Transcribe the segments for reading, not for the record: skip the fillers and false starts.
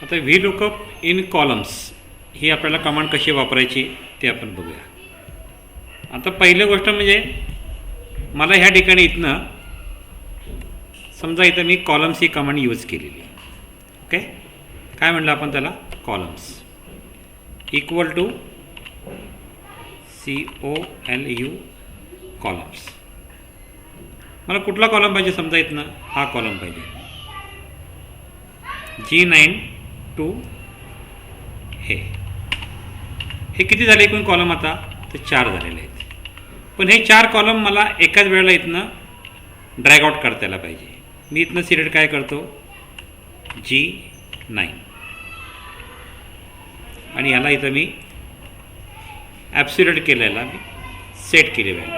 आता V lookup in columns ही आपल्याला command कशी वापरायची ते आपण बघूया. आता पहिली गोष्ट म्हणजे मला ह्या ठिकाणी इथनं समजा इथं मी कॉलम्स ही कमांड यूज केलेली. ओके, काय म्हणलं आपण त्याला, columns equal to COLU columns. मला कुठला कॉलम पाहिजे, समजा इथनं हा कॉलम पाहिजे, G9 टू हे किती झाले एकूण कॉलम, आता तर 4 झालेले आहेत. पण हे 4 कॉलम मला एकाच वेळेला इथनं ड्रॅग आउट करता यायला पाहिजे. मी इथनं सिलेक्ट काय करतो, G9 आणि याला इथं मी ॲब्सोल्यूट केलेला मी सेट केली व्हॅल्यू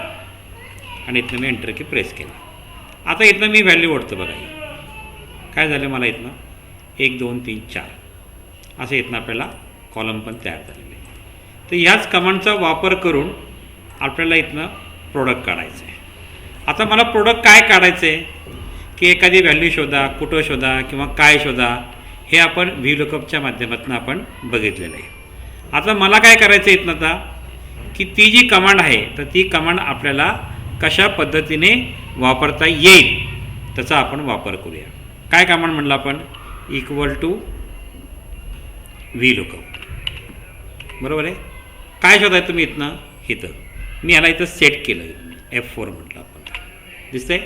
आणि इथनं मी एंटर की प्रेस केला. आता इथनं मी व्हॅल्यू ओढतो. बघा काय झालं, मला इथनं 1 2 3 4 असं इथनं आपल्याला कॉलम पण तयार झालेले. तर ह्याच कमांडचा वापर करून आपल्याला इथनं प्रोडक्ट काढायचं आहे. आता मला प्रोडक्ट काय काढायचं आहे की एखादी व्हॅल्यू शोधा, कुठं शोधा किंवा काय शोधा, हे आपण व्ही लुकअपच्या माध्यमातून आपण बघितलेलं आहे. आता मला काय करायचं आहे इथनं, आता की ती जी कमांड आहे तर ती कमांड आपल्याला कशा पद्धतीने वापरता येईल त्याचा आपण वापर करूया. काय कमांड म्हणलं आपण, इक्वल टू व्ही लुकअप, बरोबर आहे. काय शोधाय तुम्ही इथनं, इथं मी याला इथं सेट केलं, F4 म्हटलं आपण, दिसतंय.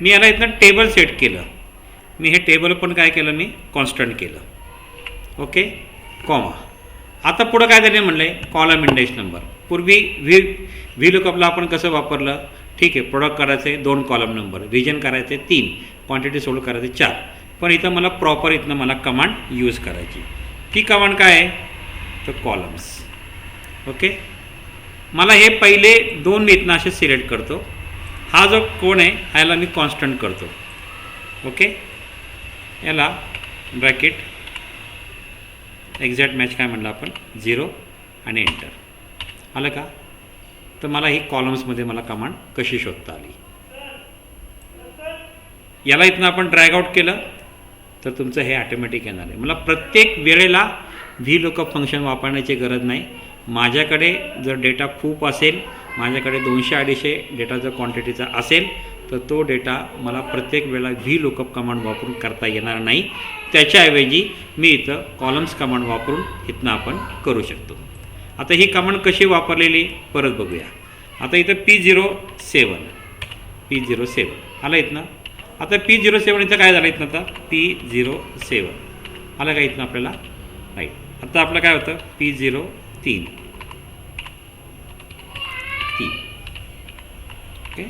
मी याला इथनं टेबल सेट केलं. मी हे टेबल पण काय केलं, मी कॉन्स्टंट केलं. Okay, comma. आता पुढं काय झालं म्हणलं आहे, कॉलम इंडेक्स नंबर. पूर्वी व्ही लुकअपला आपण कसं वापरलं, ठीक आहे, प्रोडक्ट करायचं आहे 2 कॉलम नंबर, रिजन करायचे 3, क्वांटिटी सोल्ड करायचे 4. पण इथं मला प्रॉपर इथनं मला कमांड यूज करायची. ती कमांड काय आहे, तर कॉलम्स. ओके, मला हे पहिले 2 मी इथनं असे सिलेक्ट करतो. हा जो कोण आहे ह्याला मी कॉन्स्टंट करतो. ओके, याला ब्रॅकेट एक्झॅक्ट मॅच काय म्हणलं आपण, 0 आणि एंटर. आलं का. तर मला ही कॉलम्समध्ये मला कमांड कशी शोधता आली. याला इथनं आपण ड्रॅग आउट केलं तर तुमचं हे ऑटोमॅटिक येणार आहे. मला प्रत्येक वेळेला व्ही लुकअप फंक्शन वापरण्याची गरज नाही. माझ्याकडे जर डेटा खूप असेल, माझ्याकडे 200-250 डेटा जर क्वांटिटीचा असेल तर तो डेटा मला प्रत्येक वेळेला व्ही लुकअप कमांड वापरून करता येणार नाही. त्याच्याऐवजी मी इथं कॉलम्स कमांड वापरून इथनं आपण करू शकतो. आता ही कमांड कशी वापरलेली परत बघूया. आता इथं P07 आलं इथनं. आता P07 इथं काय झालं, इथनं आता P07 आलं का इथनं आपल्याला, राईट. आता आपलं काय होतं, P03 ओके,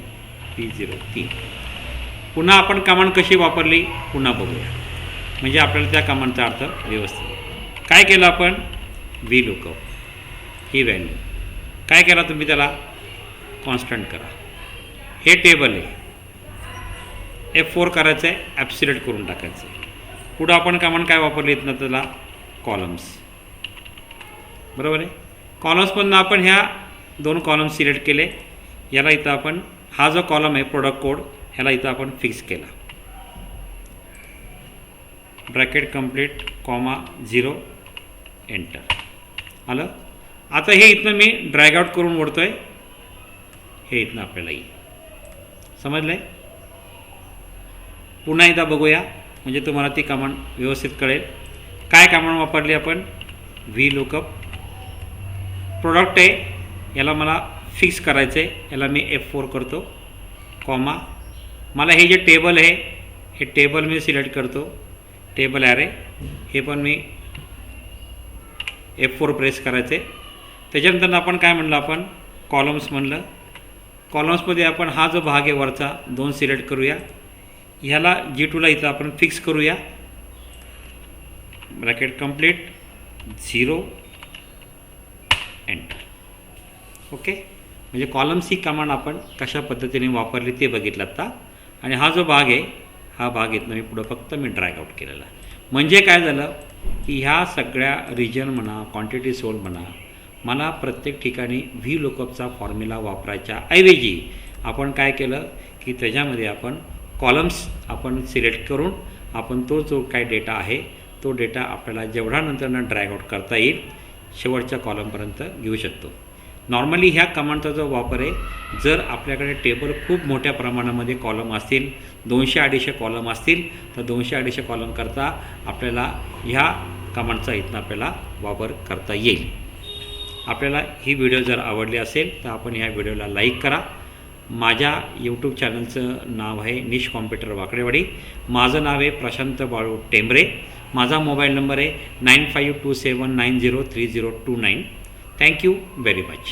P03. पुन्हा आपण कमांड कशी वापरली पुन्हा बघूया, म्हणजे आपल्याला त्या कमांडचा अर्थ व्यवस्थित. काय केलं आपण, व्ही लुकअप ही व्हॅल्यू काय केला तुम्ही, त्याला कॉन्स्टंट करा. हे टेबल आहे, F4 करायचं आहे, ॲब्सोल्यूट करून टाकायचं आहे. पुढं आपण कमांड काय वापरली इथनं, त्याला कॉलम्स, बरोबर आहे. कॉलम्समधून आपण ह्या 2 कॉलम्स सिलेक्ट केले. याला इथं आपण हा जो कॉलम आहे प्रोडक्ट कोड ह्याला इथं आपण फिक्स केला. Bracket complete comma 0 enter. आलं. आता हे इथनं मी ड्रॅग आउट करून ओढतो आहे, हे इथनं आपल्याला येईल. समजलं आहे. पुन्हा एकदा बघूया म्हणजे तुम्हाला ती कमांड व्यवस्थित कळेल. काय कमांड वापरली आपण, व्ही लुकअप. प्रोडक्ट आहे, याला मला फिक्स करायचं आहे, याला मी F4 करतो, कॉमा. मला हे जे टेबल आहे हे टेबल मी सिलेक्ट करतो, टेबल ॲरे, हे पण मी F4 प्रेस करायचे. त्याच्यानंतर आपण काय म्हणलं, आपण कॉलम्स म्हणलं. कॉलम्समध्ये आपण हा जो भाग आहे वरचा 2 सिलेक्ट करूया. ह्याला G2ला इथं आपण फिक्स करूया. Bracket complete 0 enter. ओके, म्हणजे कॉलम्स ही कमांड आपण कशा पद्धतीने वापरली ते बघितलं आता. आणि हा जो भाग आहे हा भाग इथनं मी पुढं फक्त मी ड्रॅग आउट केलेला. म्हणजे काय झालं की ह्या सगळ्या रिजन म्हणा, क्वांटिटी सोल्ड म्हणा, मला प्रत्येक ठिकाणी व्ही लुकअपचा फॉर्म्युला वापरायच्या ऐवजी आपण काय केलं की त्याच्यामध्ये आपण कॉलम्स आपण सिलेक्ट करून आपण तो जो काय डेटा आहे तो डेटा आपल्याला जेवढा नंतरनं ड्रॅग आउट करता येईल शेवटच्या कॉलमपर्यंत घेऊ शकतो. नॉर्मली ह्या कमांडचा जो वापर आहे, जर आपल्याकडे टेबल खूप मोठ्या प्रमाणामध्ये कॉलम असतील, 200-250 कॉलम असतील, तर 200-250 कॉलम करता आपल्याला ह्या कमांडचा इथनं आपल्याला वापर करता येईल. आपल्याला ही व्हिडिओ जर आवडली असेल तर आपण ह्या व्हिडिओला लाईक करा. माझ्या यूट्यूब चॅनलचं नाव आहे निश कॉम्प्युटर वाकडेवाडी. माझं नाव आहे प्रशांत बाळू टेंबरे. माझा मोबाईल नंबर आहे 9527903029. Thank you very much.